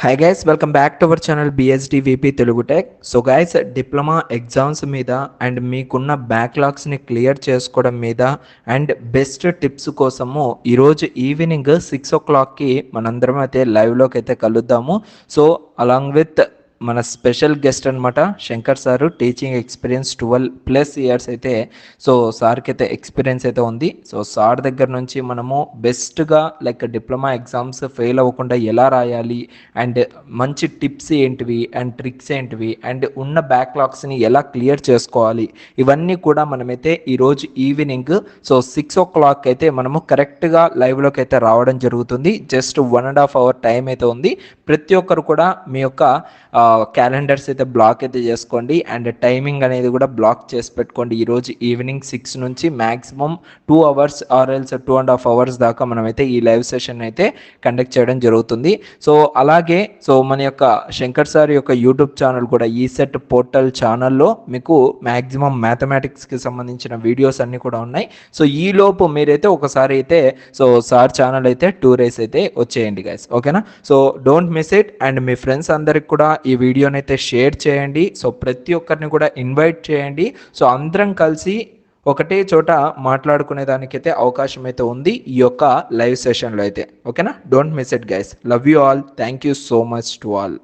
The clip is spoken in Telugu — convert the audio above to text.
Hi guys, welcome back to our channel BSD VP Telugu tech. So guys, diploma exams మీద అండ్ మీకున్న బ్యాక్లాగ్స్ని క్లియర్ చేసుకోవడం మీద అండ్ బెస్ట్ టిప్స్ కోసము ఈరోజు ఈవినింగ్ 6 o'clockకి మనందరం అయితే లైవ్లోకి అయితే కలుద్దాము. సో అలాంగ్ విత్ మన స్పెషల్ గెస్ట్ అనమాట Shankar sir. Teaching experience 12+ years అయితే సో సార్కి అయితే ఎక్స్పీరియన్స్ అయితే ఉంది. సో సార్ దగ్గర నుంచి మనము బెస్ట్గా లైక్ డిప్లొమా ఎగ్జామ్స్ ఫెయిల్ అవ్వకుండా ఎలా రాయాలి అండ్ మంచి టిప్స్ ఏంటివి అండ్ ట్రిక్స్ ఏంటివి అండ్ ఉన్న బ్యాక్లాగ్స్ని ఎలా క్లియర్ చేసుకోవాలి, ఇవన్నీ కూడా మనమైతే ఈరోజు ఈవినింగ్ 6 o'clock అయితే మనము కరెక్ట్గా లైవ్లోకి అయితే రావడం జరుగుతుంది. జస్ట్ 1.5 hour టైం అయితే ఉంది. ప్రతి ఒక్కరు కూడా మీ యొక్క క్యాలెండర్స్ అయితే బ్లాక్ అయితే చేసుకోండి అండ్ టైమింగ్ అనేది కూడా బ్లాక్ చేసి పెట్టుకోండి. ఈరోజు ఈవినింగ్ 6 నుంచి maximum 2 hours or else 2.5 hours దాకా మనమైతే ఈ లైవ్ సెషన్ అయితే కండక్ట్ చేయడం జరుగుతుంది. సో అలాగే మన యొక్క శంకర్ సార్ యొక్క యూట్యూబ్ ఛానల్ కూడా ఈసెట్ పోర్టల్ ఛానల్లో మీకు మ్యాక్సిమం మ్యాథమెటిక్స్కి సంబంధించిన వీడియోస్ అన్నీ కూడా ఉన్నాయి. సో ఈలోపు మీరైతే ఒకసారి అయితే సార్ ఛానల్ అయితే టూర్ రేస్ అయితే వచ్చేయండి గైస్, ఓకేనా? So don't miss it and me friends అందరికి కూడా ఈ వీడియోని అయితే షేర్ చేయండి. సో ప్రతి ఒక్కరిని కూడా ఇన్వైట్ చేయండి. సో అందరం కలిసి ఒకటే చోట మాట్లాడుకునే దానికైతే అవకాశం అయితే ఉంది ఈ యొక్క లైవ్ సెషన్లో అయితే, ఓకేనా? Don't miss it guys. Love you all. Thank you so much to all.